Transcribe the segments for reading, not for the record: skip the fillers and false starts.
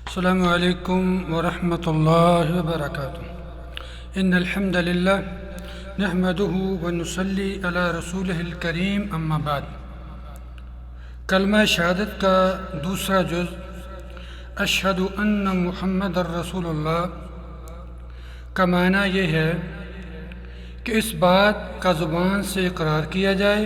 السلام علیکم ورحمۃ اللہ وبرکاتہ۔ ان الحمد للہ نحمدہ ونصلی علی رسولہ الکریم، اما بعد۔ کلمہ شہادت کا دوسرا جز اشہد ان محمد الرسول اللہ کا معنی یہ ہے کہ اس بات کا زبان سے اقرار کیا جائے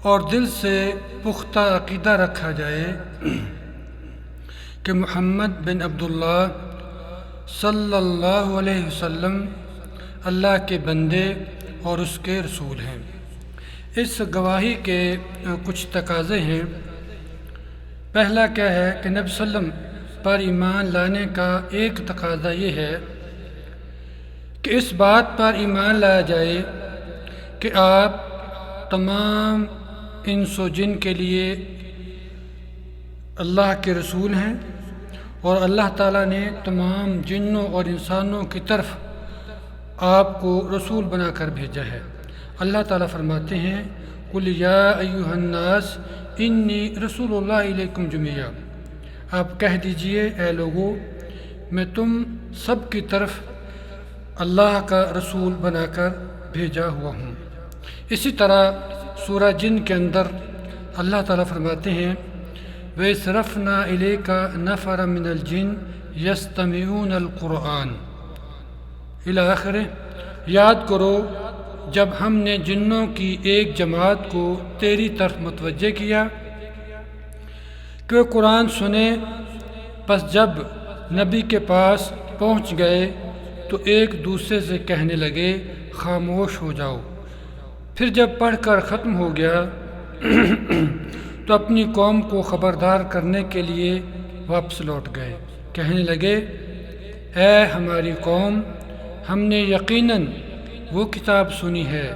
اور دل سے پختہ عقیدہ رکھا جائے کہ محمد بن عبداللہ صلی اللہ علیہ وسلم اللہ کے بندے اور اس کے رسول ہیں۔ اس گواہی کے کچھ تقاضے ہیں۔ پہلا کیا ہے کہ نبی صلی اللہ علیہ وسلم پر ایمان لانے کا ایک تقاضا یہ ہے کہ اس بات پر ایمان لایا جائے کہ آپ تمام انس و جن کے لیے اللہ کے رسول ہیں اور اللہ تعالیٰ نے تمام جنوں اور انسانوں کی طرف آپ کو رسول بنا کر بھیجا ہے۔ اللہ تعالیٰ فرماتے ہیں قُلْ يَا أَيُّهَا النَّاسِ إِنِّي رَسُولُ اللَّهِ إِلَيْكُمْ جَمِيعًا، آپ کہہ دیجئے اے لوگو میں تم سب کی طرف اللہ کا رسول بنا کر بھیجا ہوا ہوں۔ اسی طرح سورہ جن کے اندر اللہ تعالیٰ فرماتے ہیں وَيَصْرَفْنَا إِلَيْكَ نَفَرًا مِنَ الْجِنِّ يَسْتَمِعُونَ الْقُرْآنَ الی آخر۔ یاد کرو جب ہم نے جنوں کی ایک جماعت کو تیری طرف متوجہ کیا کہ وہ قرآن سنے، پس جب نبی کے پاس پہنچ گئے تو ایک دوسرے سے کہنے لگے خاموش ہو جاؤ، پھر جب پڑھ کر ختم ہو گیا تو اپنی قوم کو خبردار کرنے کے لیے واپس لوٹ گئے، کہنے لگے اے ہماری قوم، ہم نے یقیناً وہ کتاب سنی ہے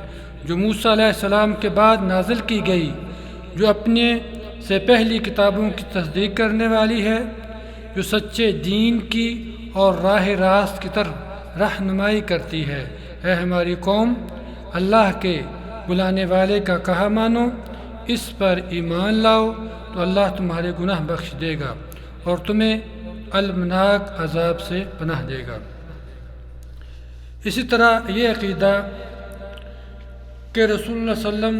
جو موسیٰ علیہ السلام کے بعد نازل کی گئی، جو اپنے سے پہلی کتابوں کی تصدیق کرنے والی ہے، جو سچے دین کی اور راہ راست کی طرف رہنمائی کرتی ہے۔ اے ہماری قوم، اللہ کے بلانے والے کا کہا مانو، اس پر ایمان لاؤ تو اللہ تمہارے گناہ بخش دے گا اور تمہیں المناک عذاب سے پناہ دے گا۔ اسی طرح یہ عقیدہ کہ رسول اللہ صلی اللہ علیہ وسلم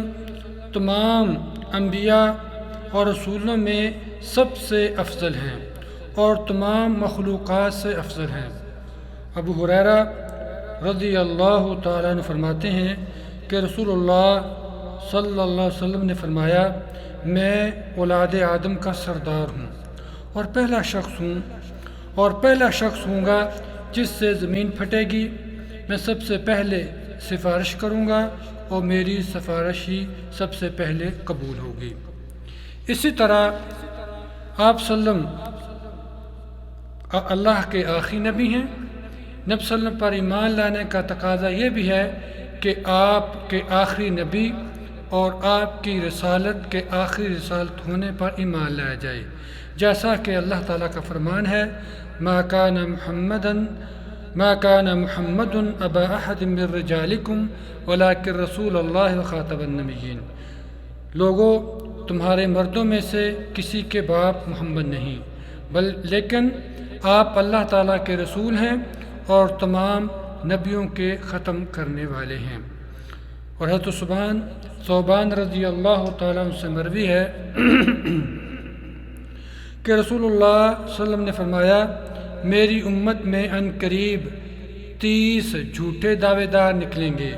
تمام انبیاء اور رسولوں میں سب سے افضل ہیں اور تمام مخلوقات سے افضل ہیں۔ ابو ہریرہ رضی اللہ تعالیٰ عنہ فرماتے ہیں کہ رسول اللہ صلی اللہ علیہ وسلم نے فرمایا میں اولاد آدم کا سردار ہوں اور پہلا شخص ہوں گا جس سے زمین پھٹے گی، میں سب سے پہلے سفارش کروں گا اور میری سفارش ہی سب سے پہلے قبول ہوگی۔ اسی طرح آپ صلی اللہ علیہ وسلم اللہ کے آخری نبی ہیں۔ نبی صلی اللہ علیہ وسلم پر ایمان لانے کا تقاضا یہ بھی ہے کہ آپ کے آخری نبی اور آپ کی رسالت کے آخری رسالت ہونے پر ایمان لایا جائے، جیسا کہ اللہ تعالیٰ کا فرمان ہے ما کان محمد ابا احد من رجالکم ولکن رسول اللہ وخاتم النبیین۔ لوگو، تمہارے مردوں میں سے کسی کے باپ محمد نہیں، لیکن آپ اللہ تعالیٰ کے رسول ہیں اور تمام نبیوں کے ختم کرنے والے ہیں۔ اور حضرت ثوبان رضی اللہ تعالیٰ عنہ سے مروی ہے کہ رسول اللہ صلی اللہ علیہ وسلم نے فرمایا میری امت میں عن قریب 30 جھوٹے دعوے دار نکلیں گے،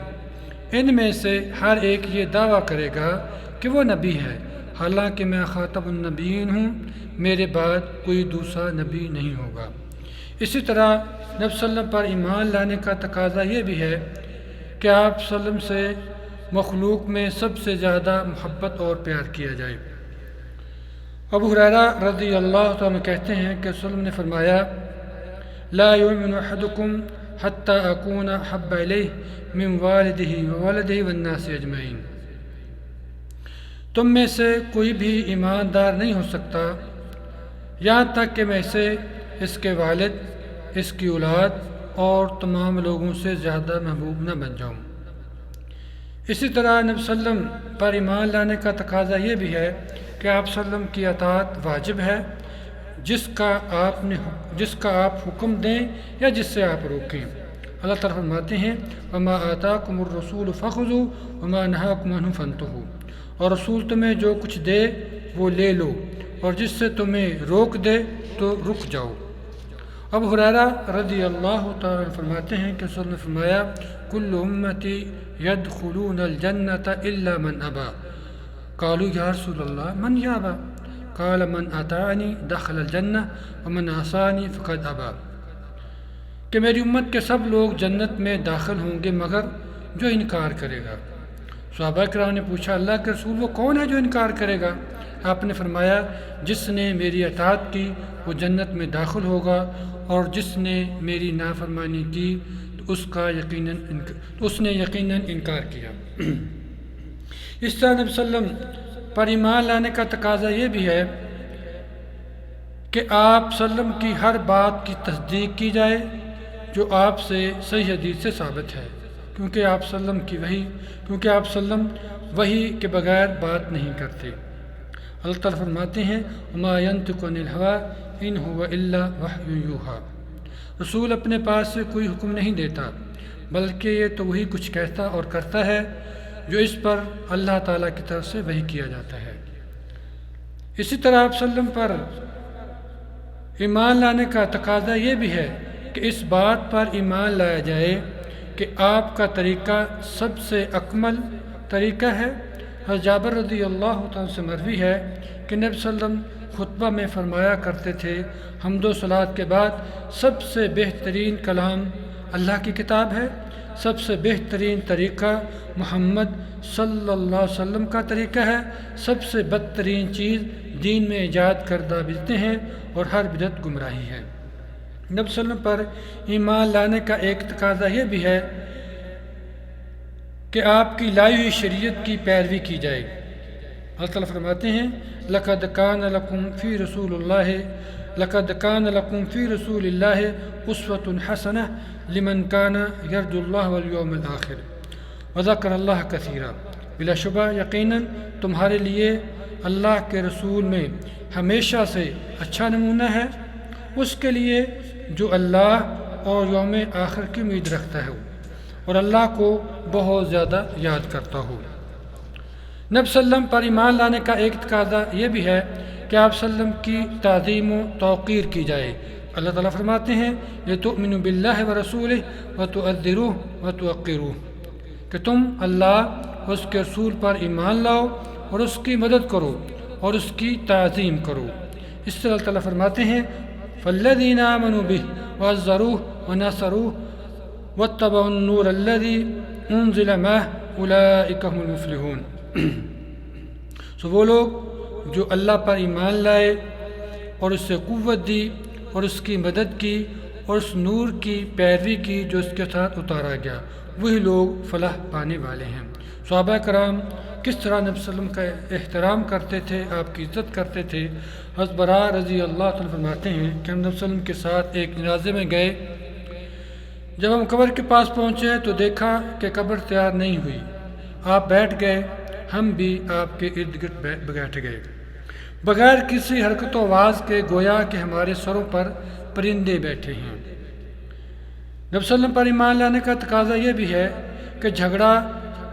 ان میں سے ہر ایک یہ دعویٰ کرے گا کہ وہ نبی ہے، حالانکہ میں خاتم النبیین ہوں، میرے بعد کوئی دوسرا نبی نہیں ہوگا۔ اسی طرح نبی صلی اللہ علیہ وسلم پر ایمان لانے کا تقاضا یہ بھی ہے کہ آپ صلی اللہ علیہ وسلم سے مخلوق میں سب سے زیادہ محبت اور پیار کیا جائے۔ ابو ہریرہ رضی اللہ عنہ کہتے ہیں کہ رسول اللہ نے فرمایا لا یؤمن احدکم حتی اکون احب الیہ من والدہ وولدہ والناس اجمعین۔ تم میں سے کوئی بھی ایماندار نہیں ہو سکتا یہاں تک کہ میں اسے اس کے والد، اس کی اولاد اور تمام لوگوں سے زیادہ محبوب نہ بن جاؤں۔ اسی طرح نبی صلی اللہ علیہ وسلم پر ایمان لانے کا تقاضا یہ بھی ہے کہ آپ صلی اللہ علیہ وسلم کی اطاعت واجب ہے، جس کا آپ حکم دیں یا جس سے آپ روکیں۔ اللہ تعالیٰ فرماتے ہیں وما آتاکم الرسول فخذوا وما نہاکم عنہ فانتہوا، اور رسول تمہیں جو کچھ دے وہ لے لو، اور جس سے تمہیں روک دے تو رک جاؤ۔ ابو ہریرہ رضی اللہ تعالیٰ عنہ فرماتے ہیں کہ رسول نے فرمایا کل امتی یدخلون الجنۃ الا من ابا، قالوا یا رسول اللہ من یابا، قال من اطاعنی دخل الجنہ ومن عصانی فقد ابا، کہ میری امت کے سب لوگ جنت میں داخل ہوں گے مگر جو انکار کرے گا۔ صحابہ کرام نے پوچھا اللہ کے رسول وہ کون ہے جو انکار کرے گا؟ آپ نے فرمایا جس نے میری اطاعت کی وہ جنت میں داخل ہوگا، اور جس نے میری نافرمانی کی تو اس نے یقیناً انکار کیا۔ اس طرح نبی صلی اللہ علیہ وسلم پر ایمان لانے کا تقاضا یہ بھی ہے کہ آپ صلی اللہ علیہ وسلم کی ہر بات کی تصدیق کی جائے جو آپ سے صحیح حدیث سے ثابت ہے، کیونکہ آپ صلی اللہ علیہ وسلم وحی کے بغیر بات نہیں کرتے۔ اللہ تعالیٰ فرماتے ہیں وما ينطق عن الهوى ان هو الا وحی یوحیٰ، رسول اپنے پاس سے کوئی حکم نہیں دیتا بلکہ یہ تو وہی کچھ کہتا اور کرتا ہے جو اس پر اللہ تعالیٰ کی طرف سے وحی کیا جاتا ہے۔ اسی طرح آپ صلی اللہ علیہ وسلم پر ایمان لانے کا تقاضا یہ بھی ہے کہ اس بات پر ایمان لایا جائے کہ آپ کا طریقہ سب سے اکمل طریقہ ہے۔ حضرت جابر رضی اللہ تعالیٰ سے مروی ہے کہ نبی صلی اللہ علیہ وسلم خطبہ میں فرمایا کرتے تھے حمد و صلوات کے بعد سب سے بہترین کلام اللہ کی کتاب ہے، سب سے بہترین طریقہ محمد صلی اللہ علیہ وسلم کا طریقہ ہے، سب سے بدترین چیز دین میں ایجاد کردہ بدعتیں ہیں اور ہر بدعت گمراہی ہے۔ نبی صلی اللہ علیہ وسلم پر ایمان لانے کا ایک تقاضا یہ بھی ہے کہ آپ کی لائی ہوئی شریعت کی پیروی کی جائے۔ اللہ تعالیٰ فرماتے ہیں لَقَدْ كَانَ لَكُمْ فِي رَسُولِ اللَّهِ أُسْوَةٌ حَسَنَةٌ لِمَنْ كَانَ يَرْجُو اللَّهَ وَالْيَوْمَ الْآخِرَ وَذَكَرَ اللَّهَ كَثِيرًا، بلا شبہ یقیناً تمہارے لیے اللہ کے رسول میں ہمیشہ سے اچھا نمونہ ہے، اس کے لیے جو اللہ اور یوم آخر کی امید رکھتا ہے اور اللہ کو بہت زیادہ یاد کرتا ہو۔ نبی صلی اللہ علیہ وسلم پر ایمان لانے کا ایک تقاضا یہ بھی ہے کہ آپ صلی اللہ علیہ وسلم کی تعظیم و توقیر کی جائے۔ اللہ تعالیٰ فرماتے ہیں لِتُؤْمِنُوا بِاللَّهِ وَرَسُولِهِ وَتُعَذِّرُوهُ وَتُوَقِّرُوهُ، کہ تم اللہ اور اس کے رسول پر ایمان لاؤ اور اس کی مدد کرو اور اس کی تعظیم کرو۔ اس سے اللہ تعالیٰ فرماتے ہیں فَالَّذِينَ آمَنُوا بِهِ وَعَزَّرُوهُ وَنَصَرُوهُ وَاتَّبَعُوا النُّورَ الَّذِي أُنزِلَ مَعَهُ أُولَٰئِكَ هُمُ الْمُفْلِحُونَ۔ سو وہ لوگ جو اللہ پر ایمان لائے اور اس سے قوت دی اور اس کی مدد کی اور اس نور کی پیروی کی جو اس کے ساتھ اتارا گیا، وہی لوگ فلاح پانے والے ہیں۔ صحابہ کرام کس طرح نبی صلی اللہ علیہ وسلم کا احترام کرتے تھے، آپ کی عزت کرتے تھے۔ حضرت براء رضی اللہ تعالیٰ فرماتے ہیں کہ ہم نبی صلی اللہ علیہ وسلم کے ساتھ ایک جنازے میں گئے، جب ہم قبر کے پاس پہنچے تو دیکھا کہ قبر تیار نہیں ہوئی، آپ بیٹھ گئے، ہم بھی آپ کے ارد گرد بیٹھ گئے، بغیر کسی حرکت و آواز کے، گویا کہ ہمارے سروں پر پرندے بیٹھے ہیں۔ نبی صلی اللہ علیہ وسلم پر ایمان لانے کا تقاضا یہ بھی ہے کہ جھگڑا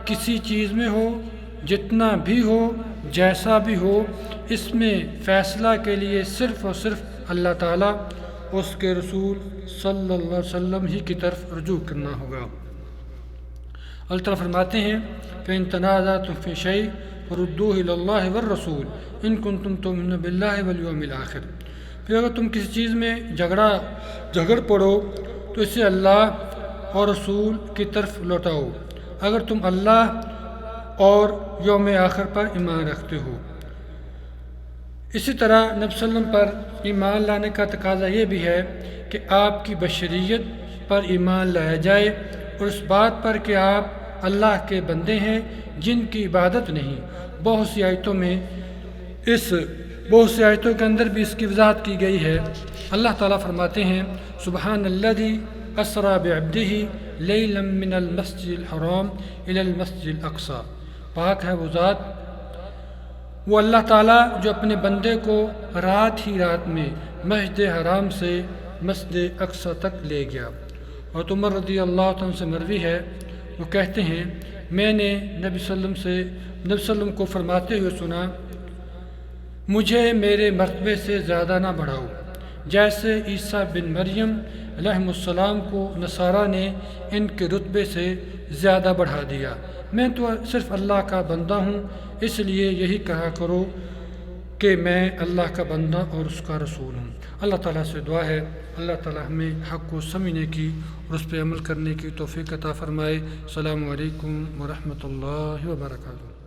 کسی چیز میں ہو، جتنا بھی ہو، جیسا بھی ہو، اس میں فیصلہ کے لیے صرف اور صرف اللہ تعالیٰ اس کے رسول صلی اللہ علیہ وسلم ہی کی طرف رجوع کرنا ہوگا۔ اللہ تعالیٰ فرماتے ہیں فَإِن تَنَازَعْتُمْ فِي شَيْءٍ فَرُدُّوهُ إِلَى اللَّهِ وَالرَّسُولِ إِن كُنتُمْ تُؤْمِنُونَ بِاللَّهِ وَالْيَوْمِ الْآخِرِ، پھر اگر تم کسی چیز میں جھگڑ پڑو تو اسے اللہ اور رسول کی طرف لوٹاؤ اگر تم اللہ اور یوم آخر پر ایمان رکھتے ہو۔ اسی طرح نبی صلی اللہ علیہ وسلم پر ایمان لانے کا تقاضا یہ بھی ہے کہ آپ کی بشریت پر ایمان لایا جائے اور اس بات پر کہ آپ اللہ کے بندے ہیں جن کی عبادت نہیں۔ بہت سی آیتوں کے اندر بھی اس کی وضاحت کی گئی ہے۔ اللہ تعالیٰ فرماتے ہیں سبحان الذی اسریٰ بعبدہ لیلا من المسجد الحرام الی المسجد الاقصی، پاک ہے وہ ذات، وہ اللہ تعالیٰ جو اپنے بندے کو رات ہی رات میں مسجد حرام سے مسجد اقصی تک لے گیا۔ اور عمر رضی اللہ عنہ سے مروی ہے، وہ کہتے ہیں میں نے نبی صلی اللہ علیہ وسلم کو فرماتے ہوئے سنا، مجھے میرے مرتبے سے زیادہ نہ بڑھاؤ، جیسے عیسیٰ بن مریم علیہ السلام کو نصارہ نے ان کے رتبے سے زیادہ بڑھا دیا۔ میں تو صرف اللہ کا بندہ ہوں، اس لیے یہی کہا کرو کہ میں اللہ کا بندہ اور اس کا رسول ہوں۔ اللہ تعالیٰ سے دعا ہے اللہ تعالیٰ ہمیں حق کو سمجھنے کی اور اس پہ عمل کرنے کی توفیق عطا فرمائے۔ السلام علیکم ورحمۃ اللہ وبرکاتہ۔